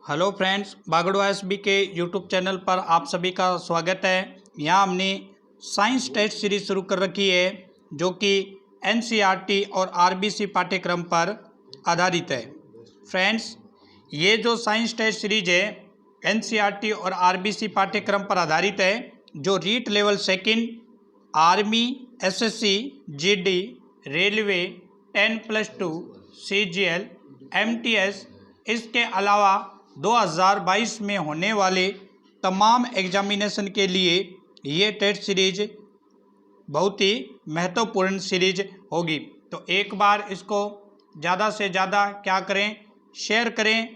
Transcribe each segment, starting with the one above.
Hello friends, बागड़वा SB के YouTube channel पर आप सभी का स्वागत है। यहाँ हमने साइंस टेस्ट सीरीज शुरू कर रखी है जो कि एनसीईआरटी और आरबीसी पाठ्यक्रम पर आधारित है। फ्रेंड्स, ये जो साइंस टेस्ट सीरीज है एनसीईआरटी और आरबीसी पाठ्यक्रम पर आधारित है, जो REET level second, army, SSC, GD, railway, 10+2, CGL, MTS, इसके अलावा 2022 में होने वाले तमाम एग्जामिनेशन के लिए ये टेस्ट सीरीज बहुत ही महत्वपूर्ण सीरीज होगी। तो एक बार इसको ज़्यादा से ज़्यादा क्या करें, शेयर करें,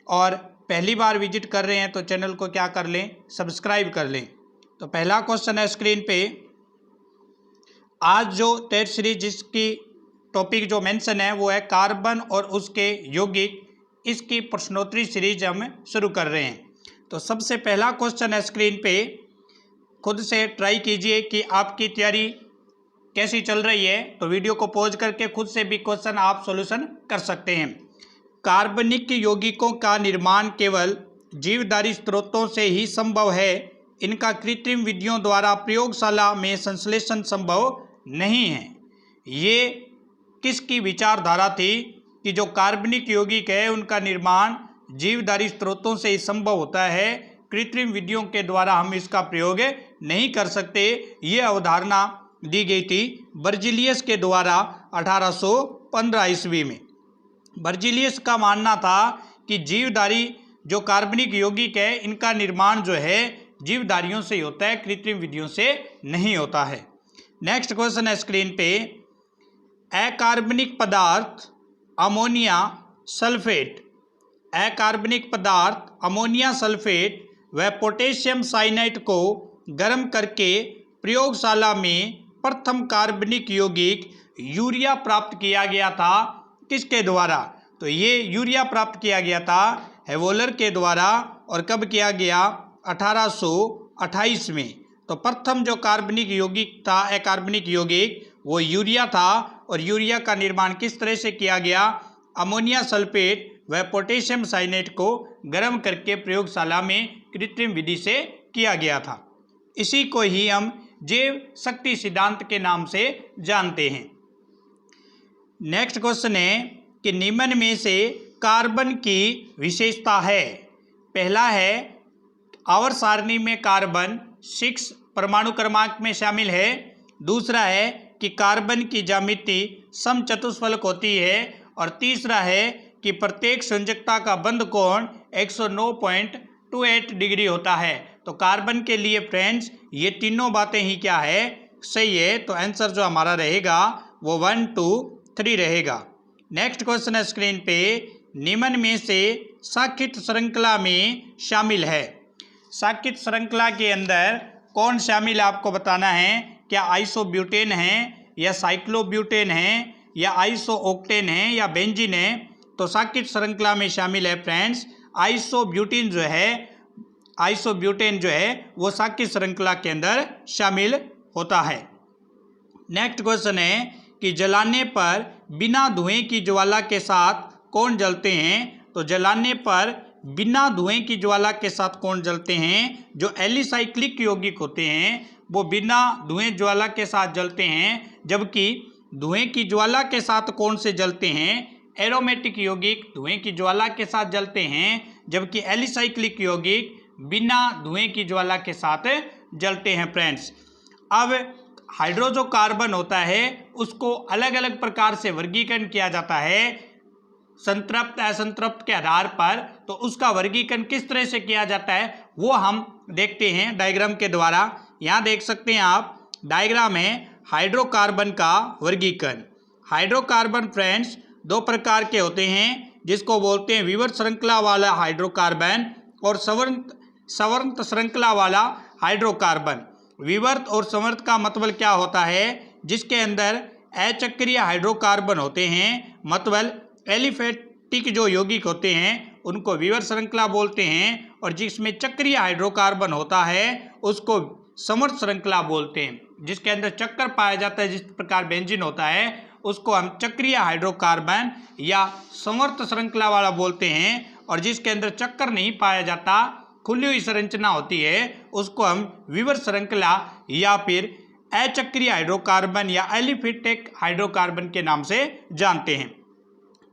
और पहली बार विजिट कर रहे हैं तो चैनल को क्या कर लें, सब्सक्राइब कर लें। तो पहला क्वेश्चन है स्क्रीन पे। आज जो टेस्ट सीरीज जिसकी टॉपिक जो मेंशन है वो है कार्बन और उसके यौगिक, इसकी प्रश्नोत्तरी सीरीज हम शुरू कर रहे हैं। तो सबसे पहला क्वेश्चन है स्क्रीन पे, खुद से ट्राई कीजिए कि आपकी तैयारी कैसी चल रही है। तो वीडियो को पॉज करके खुद से भी क्वेश्चन आप सॉल्यूशन कर सकते हैं। कार्बनिक यौगिकों का निर्माण केवल जीवधारी स्रोतों से ही संभव है। इनका कृत्रिम विधियों द्वारा प्रयोगशाला में संश्लेषण संभव नहीं है। ये किसकी विचारधारा थी कि जो कार्बनिक यौगिक है उनका निर्माण जीवधारी स्रोतों से ही संभव होता है, कृत्रिम विधियों के द्वारा हम इसका प्रयोग नहीं कर सकते। ये अवधारणा दी गई थी बर्जीलियस के द्वारा 1815 ईस्वी में। बर्जीलियस का मानना था कि जीवधारी जो कार्बनिक यौगिक है इनका निर्माण जो है जीवधारियों से ही होता है, कृत्रिम विधियों से नहीं होता है। नेक्स्ट क्वेश्चन है स्क्रीन पे, अकार्बनिक पदार्थ अमोनिया सल्फेट, अकार्बनिक पदार्थ अमोनिया सल्फेट व पोटेशियम साइनाइड को गर्म करके प्रयोगशाला में प्रथम कार्बनिक यौगिक यूरिया प्राप्त किया गया था। किसके द्वारा? तो ये यूरिया प्राप्त किया गया था हेवोलर के द्वारा। और कब किया गया? 1828 में। तो प्रथम जो कार्बनिक यौगिक था, अकार्बनिक यौगिक, वो यूरिया था। और यूरिया का निर्माण किस तरह से किया गया? अमोनिया सल्फेट व पोटेशियम साइनेट को गर्म करके प्रयोगशाला में कृत्रिम विधि से किया गया था। इसी को ही हम जैव शक्ति सिद्धांत के नाम से जानते हैं। नेक्स्ट क्वेश्चन है कि निम्न में से कार्बन की विशेषता है। पहला है आवर्त सारणी में कार्बन 6 परमाणु क्रमांक में शामिल है। दूसरा है कि कार्बन की ज्यामिति समचतुष्फलक होती है। और तीसरा है कि प्रत्येक संयोजकता का बंध कोण 109.28 डिग्री होता है। तो कार्बन के लिए फ्रेंड्स ये तीनों बातें ही क्या है, सही है। तो आंसर जो हमारा रहेगा वो 1, 2, 3 रहेगा। नेक्स्ट क्वेश्चन है स्क्रीन पे, निम्न में से साखित श्रृंखला में शामिल है। साखित श्रृंखला के अंदर कौन शामिल है आपको बताना है। क्या आइसोब्यूटेन है, या साइक्लोब्यूटेन है, या आइसोओक्टेन है, या बेंजीन है। तो साखित श्रृंखला में शामिल है फ्रेंड्स आइसोब्यूटेन जो है वो साखित श्रृंखला के अंदर शामिल होता है। नेक्स्ट क्वेश्चन है कि जलाने पर बिना धुएं की ज्वाला के साथ कौन जलते हैं। तो जलाने पर बिना धुएं की ज्वाला के साथ कौन जलते हैं? जो एलिसाइक्लिक यौगिक होते हैं वो बिना धुएं ज्वाला के साथ जलते हैं। जबकि धुएं की ज्वाला के साथ कौन से जलते हैं? एरोमेटिक यौगिक धुएं की ज्वाला के साथ जलते हैं, जबकि एलिसाइक्लिक यौगिक बिना धुएं की ज्वाला के साथ जलते हैं फ्रेंड्स। अब हाइड्रोजोकार्बन होता है उसको अलग अलग प्रकार से वर्गीकरण किया जाता है संतृप्त असंतृप्त के आधार पर। तो उसका वर्गीकरण किस तरह से किया जाता है वो हम देखते हैं डायग्राम के द्वारा। यहाँ देख सकते हैं आप, डायग्राम है हाइड्रोकार्बन का वर्गीकरण। हाइड्रोकार्बन फ्रेंड्स 2 प्रकार के होते हैं, जिसको बोलते हैं विवर्त श्रृंखला वाला हाइड्रोकार्बन और सवर्त श्रृंखला वाला हाइड्रोकार्बन। विवर्त और संवर्त का मतलब क्या होता है? जिसके अंदर अचक्रीय हाइड्रोकार्बन होते हैं, मतलब एलिफेटिक जो यौगिक होते हैं उनको विवर्त श्रृंखला बोलते हैं। और जिसमें चक्रीय हाइड्रोकार्बन होता है उसको समवर्त श्रृंखला बोलते हैं। जिसके अंदर चक्कर पाया जाता है, जिस प्रकार बेंजीन होता है, उसको हम चक्रीय हाइड्रोकार्बन या समवर्त श्रृंखला वाला बोलते हैं। और जिसके अंदर चक्कर नहीं पाया जाता, खुली हुई संरचना होती है, उसको हम विवर श्रृंखला या फिर अचक्रीय हाइड्रोकार्बन या एलिफेटिक हाइड्रोकार्बन के नाम से जानते हैं।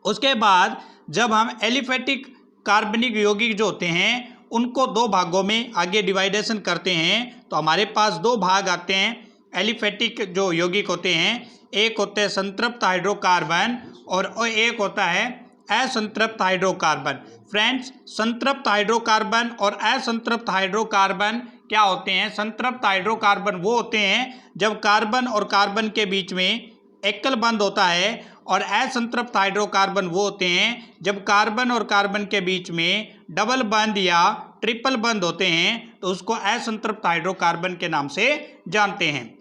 उसके बाद जब हम एलिफेटिक कार्बनिक यौगिक जो होते हैं उनको दो भागों में आगे डिवाइडेशन करते हैं तो हमारे पास दो भाग आते हैं एलिफेटिक जो यौगिक होते हैं। एक होते हैं संतृप्त हाइड्रोकार्बन और एक होता है असंतृप्त हाइड्रोकार्बन। फ्रेंड्स, संतृप्त हाइड्रोकार्बन और असंतृप्त हाइड्रोकार्बन क्या होते हैं? संतृप्त हाइड्रोकार्बन वो होते हैं जब कार्बन और कार्बन के बीच में एकल बंध होता है, और असंतृप्त हाइड्रोकार्बन वो होते हैं जब कार्बन और कार्बन के बीच में डबल बंध या ट्रिपल बंध होते हैं, तो उसको असंतृप्त हाइड्रोकार्बन के नाम से जानते हैं।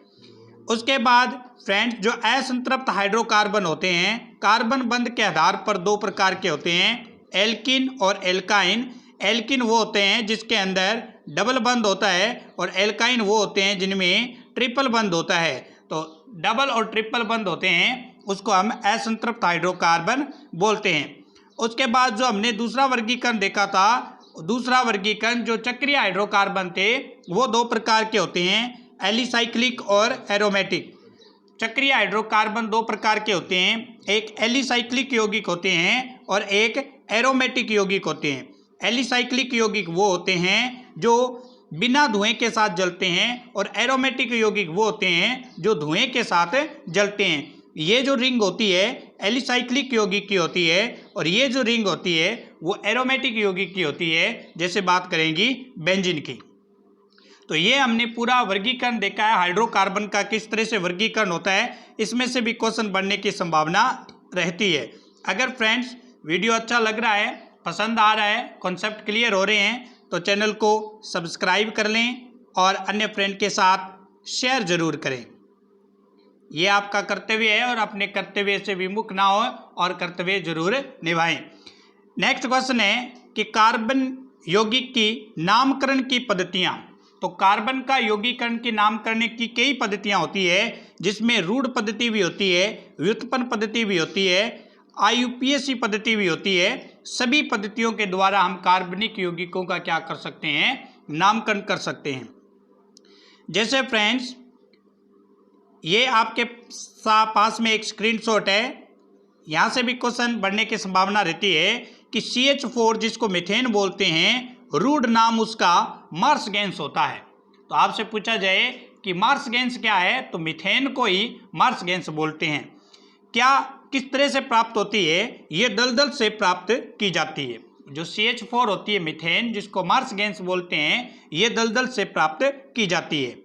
उसके बाद फ्रेंड्स, जो असंतृप्त हाइड्रोकार्बन होते हैं कार्बन बंध के आधार पर दो प्रकार के होते हैं, एल्किन और एल्काइन। एल्किन वो होते हैं जिसके अंदर डबल बंध होता है, और एल्काइन वो होते हैं जिनमें ट्रिपल बंध होता है। तो डबल और ट्रिपल बंध होते हैं उसको हम असंतृप्त हाइड्रोकार्बन बोलते हैं। उसके बाद जो हमने दूसरा वर्गीकरण देखा था, दूसरा वर्गीकरण जो चक्रीय हाइड्रोकार्बन थे वो दो प्रकार के होते हैं, एलिसाइक्लिक और एरोमेटिक। चक्रीय हाइड्रोकार्बन दो प्रकार के होते हैं, एक एलिसाइक्लिक यौगिक होते हैं और एक एरोमेटिक यौगिक होते हैं। एलिसाइक्लिक यौगिक वो होते हैं जो बिना धुएं के साथ जलते हैं, और एरोमेटिक यौगिक वो होते हैं जो धुएं के साथ जलते हैं। ये जो रिंग होती है एलिसाइक्लिक यौगिक की होती है, और ये जो रिंग होती है वो एरोमेटिक यौगिक की होती है, जैसे बात करेंगी बेंजीन की। तो ये हमने पूरा वर्गीकरण देखा है हाइड्रोकार्बन का, किस तरह से वर्गीकरण होता है। इसमें से भी क्वेश्चन बनने की संभावना रहती है। अगर फ्रेंड्स वीडियो अच्छा लग रहा है, पसंद आ रहा है, कॉन्सेप्ट क्लियर हो रहे हैं, तो चैनल को सब्सक्राइब कर लें और अन्य फ्रेंड के साथ शेयर जरूर करें। ये आपका कर्तव्य है और अपने कर्तव्य से विमुख ना हो और कर्तव्य जरूर निभाएं। नेक्स्ट क्वेश्चन है कि कार्बन यौगिक की नामकरण की पद्धतियां। तो कार्बन का यौगीकरण की नामकरण की कई पद्धतियां होती है, जिसमें रूढ़ पद्धति भी होती है, व्युत्पन्न पद्धति भी होती है, IUPAC पद्धति भी होती है। सभी पद्धतियों के द्वारा हम कार्बनिक यौगिकों का क्या कर सकते हैं? नामकरण कर सकते हैं। जैसे फ्रेंड्स ये आपके पास में एक स्क्रीनशॉट है, यहाँ से भी क्वेश्चन बढ़ने की संभावना रहती है कि CH4 जिसको मीथेन बोलते हैं, रूढ़ नाम उसका मार्स गैस होता है। तो आपसे पूछा जाए कि मार्स गैस क्या है, तो मीथेन को ही मार्स गैस बोलते हैं। क्या किस तरह से प्राप्त होती है? ये दलदल से प्राप्त की जाती है। जो CH4 होती है मीथेन जिसको मार्स गैस बोलते हैं, ये दलदल से प्राप्त की जाती है।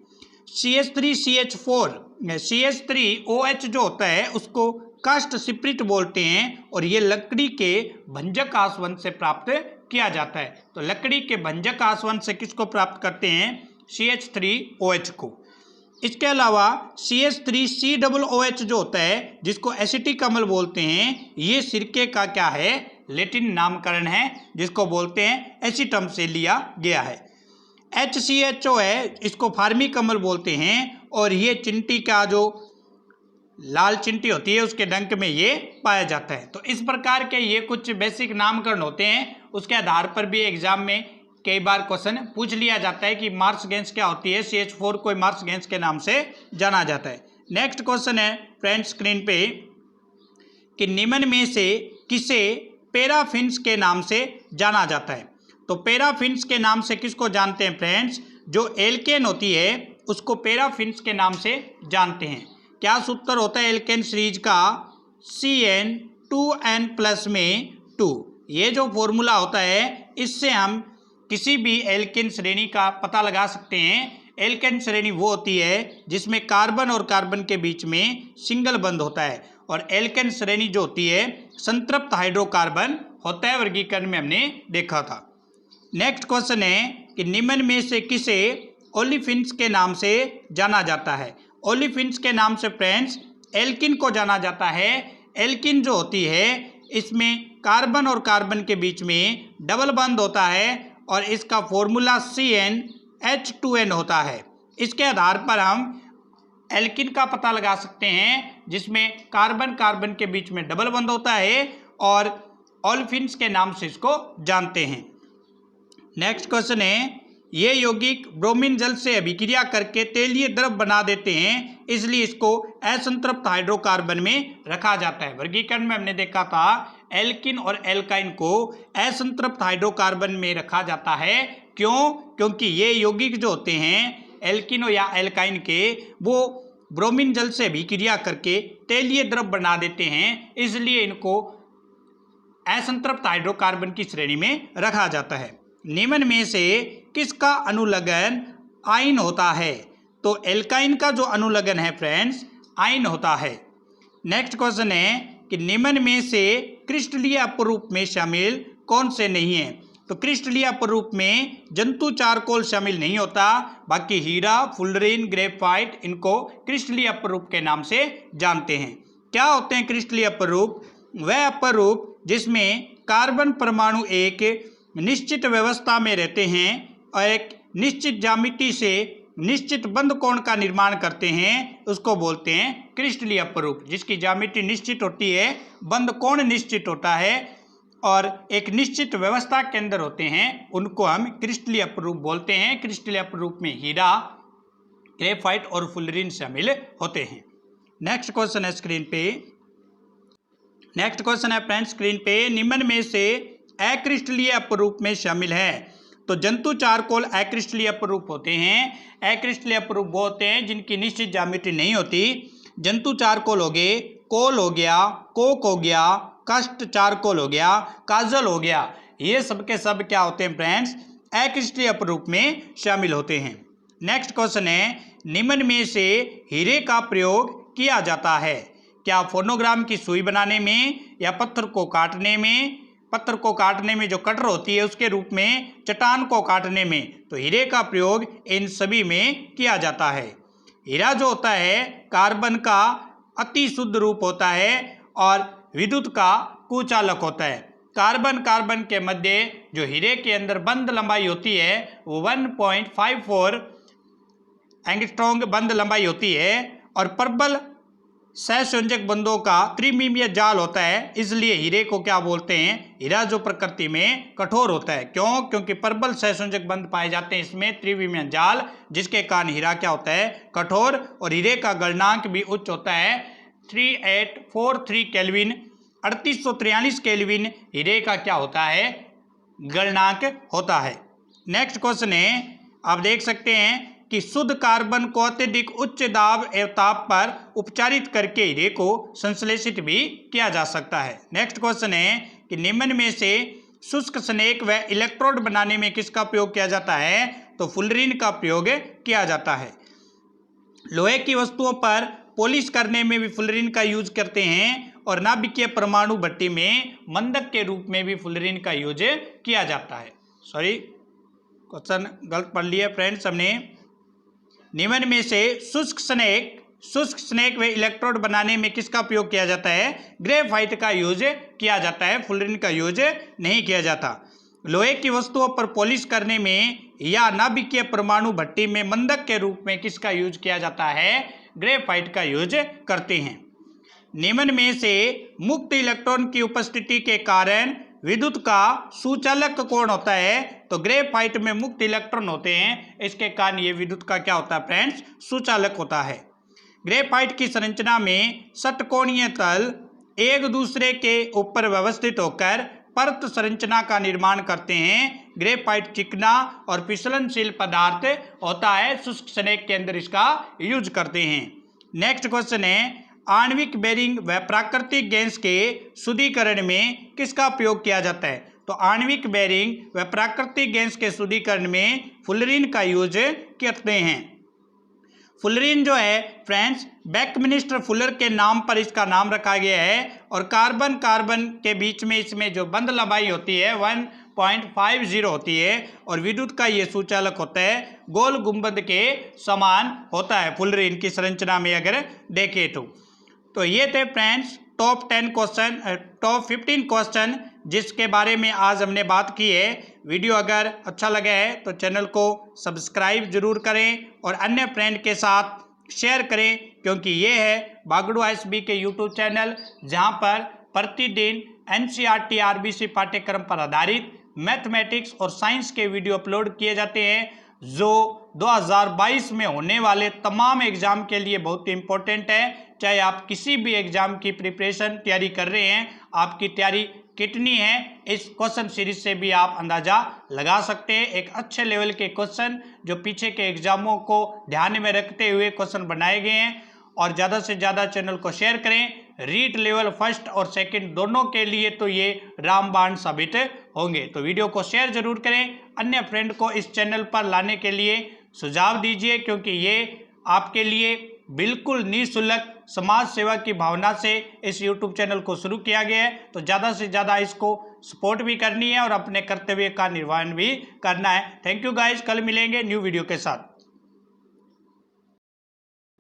CH3OH जो होता है उसको काष्ठ सिप्रिट बोलते हैं, और ये लकड़ी के भंजक आसवन से प्राप्त किया जाता है। तो लकड़ी के भंजक आसवन से किसको प्राप्त करते हैं? CH3OH को। इसके अलावा CH3COOH जो होता है जिसको एसिटिक अम्ल बोलते हैं, ये सिरके का क्या है? लैटिन नामकरण है, जिसको बोलते हैं एसिटम से लिया गया है। HCHO है, इसको फार्मिक अम्ल बोलते हैं, और ये चिंटी का जो लाल चिंटी होती है उसके डंक में ये पाया जाता है। तो इस प्रकार के ये कुछ बेसिक नामकरण होते हैं, उसके आधार पर भी एग्जाम में कई बार क्वेश्चन पूछ लिया जाता है कि मार्स गैस क्या होती है। CH4 को मार्स गैस के नाम से जाना जाता है। नेक्स्ट क्वेश्चन है फ्रेंड्स स्क्रीन पे कि निम्न में से किसे पैराफिन्स के नाम से जाना जाता है? तो पैराफिन्स के नाम से किसको जानते हैं फ्रेंड्स? जो एल्केन होती है उसको पैराफिन्स के नाम से जानते हैं। क्या सूत्र होता है एल्केन सीरीज का? CN2N+ में 2। ये जो फॉर्मूला होता है इससे हम किसी भी एल्केन श्रेणी का पता लगा सकते हैं। एल्केन श्रेणी वो होती है जिसमें कार्बन और कार्बन के बीच में सिंगल बंध होता है, और एल्केन श्रेणी जो होती है संतृप्त हाइड्रोकार्बन होता है, वर्गीकरण में हमने देखा था। नेक्स्ट क्वेश्चन है कि निम्न में से किसे ओलिफिन्स के नाम से जाना जाता है? ओलिफिन्स के नाम से फ्रेंड्स एल्किन को जाना जाता है। एल्किन जो होती है इसमें कार्बन और कार्बन के बीच में डबल बंध होता है, और इसका फॉर्मूला CnH2n होता है। इसके आधार पर हम एल्किन का पता लगा सकते हैं जिसमें कार्बन कार्बन के बीच में डबल बंध होता है, और ओल्फिन्स के नाम से इसको जानते हैं। नेक्स्ट क्वेश्चन है, ये यौगिक ब्रोमीन जल से अभिक्रिया करके तेलीय द्रव बना देते हैं, इसलिए इसको असंतृप्त हाइड्रोकार्बन में रखा जाता है। वर्गीकरण में हमने देखा था एल्किन और एल्काइन को असंतृप्त हाइड्रोकार्बन में रखा जाता है। क्यों? क्योंकि ये यौगिक जो होते हैं एल्किन या एल्काइन के, वो ब्रोमीन जल से अभिक्रिया करके तेलीय द्रव बना देते हैं, इसलिए इनको असंतृप्त हाइड्रोकार्बन की श्रेणी में रखा जाता है। निम्न में से किसका अनुलग्न आयन होता है? तो एल्काइन का जो अनुलग्न है फ्रेंड्स आयन होता है। नेक्स्ट क्वेश्चन है कि निम्न में से क्रिस्टलीय अपरूप में शामिल कौन से नहीं है? तो क्रिस्टलीय अपरूप में जंतु चारकोल शामिल नहीं होता, बाकी हीरा, फुलरीन, ग्रेफाइट इनको क्रिस्टलीय अपरूप के नाम से जानते हैं। क्या होते हैं क्रिस्टलीय अपरूप? वह अपरूप जिसमें कार्बन परमाणु एक निश्चित व्यवस्था में रहते हैं और एक निश्चित ज्यामिति से निश्चित बंद कोण का निर्माण करते हैं, उसको बोलते हैं क्रिस्टलीय अपरूप। जिसकी ज्यामिति निश्चित होती है, बंद कोण निश्चित होता है और एक निश्चित व्यवस्था के अंदर होते हैं, उनको हम क्रिस्टलीय अपरूप बोलते हैं। क्रिस्टलीय अपरूप में हीरा, ग्रेफाइट और फुलरीन शामिल होते हैं। नेक्स्ट क्वेश्चन है स्क्रीन पे। नेक्स्ट क्वेश्चन है फ्रेंड्स स्क्रीन पे, निम्न में से अक्रिस्टलीय अपरूप में शामिल है? तो जंतु चारकोल अक्रिस्टलीय अपरूप होते हैं। अक्रिस्टलीय अपरूप वो होते हैं जिनकी निश्चित ज्यामिति नहीं होती। जंतु चारकोल हो गए, कोल हो गया, कोक हो गया, काष्ठ चारकोल हो गया, काजल हो गया, ये सब के सब क्या होते हैं फ्रेंड्स? अक्रिस्टलीय अपरूप में शामिल होते हैं। नेक्स्ट क्वेश्चन है, निम्न में से हीरे का प्रयोग किया जाता है? क्या फोनोग्राम की सुई बनाने में या पत्थर को काटने में? पत्थर को काटने में जो कटर होती है उसके रूप में, चट्टान को काटने में, तो हीरे का प्रयोग इन सभी में किया जाता है। हीरा जो होता है कार्बन का अति शुद्ध रूप होता है और विद्युत का कुचालक होता है। कार्बन के मध्य जो हीरे के अंदर बंध लंबाई होती है वो 1.54 एंगस्ट्रॉम बंध लंबाई होती है और प्रबल सहसंयोजक बंधों का त्रिमिमीय जाल होता है, इसलिए हीरे को क्या बोलते हैं? हीरा जो प्रकृति में कठोर होता है। क्यों? क्योंकि प्रबल सहसंयोजक बंध पाए जाते हैं इसमें, त्रिमिमीय जाल, जिसके कारण हीरा क्या होता है? कठोर। और हीरे का गलनांक भी उच्च होता है, 3843 केल्विन, 3843 केल्विन हीरे का क्या होता है? गलनांक होता है। नेक्स्ट क्वेश्चन है, आप देख सकते हैं कि शुद्ध कार्बन को अत्यधिक उच्च दाब एवं ताप पर उपचारित करके हीरे को संश्लेषित भी किया जा सकता है। नेक्स्ट क्वेश्चन है कि निम्न में से शुष्क स्नेक व इलेक्ट्रोड बनाने में किसका प्रयोग किया जाता है? तो फुलरीन का प्रयोग किया जाता है। लोहे की वस्तुओं पर पॉलिश करने में भी फुलरीन का यूज करते हैं और नाभिकीय परमाणु भट्टी में मंदक के रूप में भी फुलरीन का यूज किया जाता है। सॉरी, क्वेश्चन गलत पढ़ लिया फ्रेंड्स हमने। निम्न में से शुष्क स्नेक व इलेक्ट्रोड बनाने में किसका प्रयोग किया जाता है? ग्रेफाइट का यूज किया जाता है, फुलरीन का यूज नहीं किया जाता। लोहे की वस्तुओं पर पॉलिश करने में या नाभिकीय परमाणु भट्टी में मंदक के रूप में किसका यूज किया जाता है? ग्रेफाइट का यूज करते हैं। निम्न में से मुक्त इलेक्ट्रॉन की उपस्थिति के कारण विद्युत का सुचालक कौन होता है? तो ग्रेफाइट में मुक्त इलेक्ट्रॉन होते हैं, इसके कारण ये विद्युत का क्या होता है फ्रेंड्स? सुचालक होता है। ग्रेफाइट की संरचना में षटकोणीय तल एक दूसरे के ऊपर व्यवस्थित होकर परत संरचना का निर्माण करते हैं। ग्रेफाइट चिकना और फिसलनशील पदार्थ होता है, शुष्क स्नेक के अंदर इसका यूज करते हैं। नेक्स्ट क्वेश्चन है, आणविक बेरिंग व प्राकृतिक गैस के शुद्धिकरण में किसका प्रयोग किया जाता है? तो आणविक बेरिंग व प्राकृतिक गैस के शुद्धिकरण में फुलरीन का यूज करते हैं। फुलरीन जो है फ्रेंड्स बैकमिनिस्टर फुलर के नाम पर इसका नाम रखा गया है और कार्बन के बीच में इसमें जो बंध लंबाई होती है 1.50 होती है और विद्युत का ये सुचालक होता है, गोल गुंबद के समान होता है फुलरीन की संरचना में अगर देखें तो ये थे फ्रेंड्स टॉप 15 क्वेश्चन जिसके बारे में आज हमने बात की है। वीडियो अगर अच्छा लगा है तो चैनल को सब्सक्राइब जरूर करें और अन्य फ्रेंड के साथ शेयर करें, क्योंकि ये है बागड़ू ISB के यूट्यूब चैनल जहां पर प्रतिदिन NCERT RBC पाठ्यक्रम पर आधारित मैथमेटिक्स और साइंस के वीडियो अपलोड किए जाते हैं जो 2022 में होने वाले तमाम एग्जाम के लिए बहुत ही इंपॉर्टेंट है। चाहे आप किसी भी एग्जाम की प्रिपरेशन तैयारी कर रहे हैं, आपकी तैयारी कितनी है, इस क्वेश्चन सीरीज से भी आप अंदाजा लगा सकते हैं। एक अच्छे लेवल के क्वेश्चन जो पीछे के एग्जामों को ध्यान में रखते हुए क्वेश्चन बनाए गए हैं। और ज़्यादा से ज़्यादा चैनल को शेयर करें। रीट लेवल फर्स्ट और सेकंड दोनों के लिए तो ये रामबाण साबित होंगे। तो वीडियो को शेयर जरूर करें, अन्य फ्रेंड को इस चैनल पर लाने के लिए सुझाव दीजिए, क्योंकि ये आपके लिए बिल्कुल निःशुल्क समाज सेवा की भावना से इस YouTube चैनल को शुरू किया गया है। तो ज़्यादा से ज़्यादा इसको सपोर्ट भी करनी है और अपने कर्तव्य का निर्वहन भी करना है। थैंक यू गाइज, कल मिलेंगे न्यू वीडियो के साथ।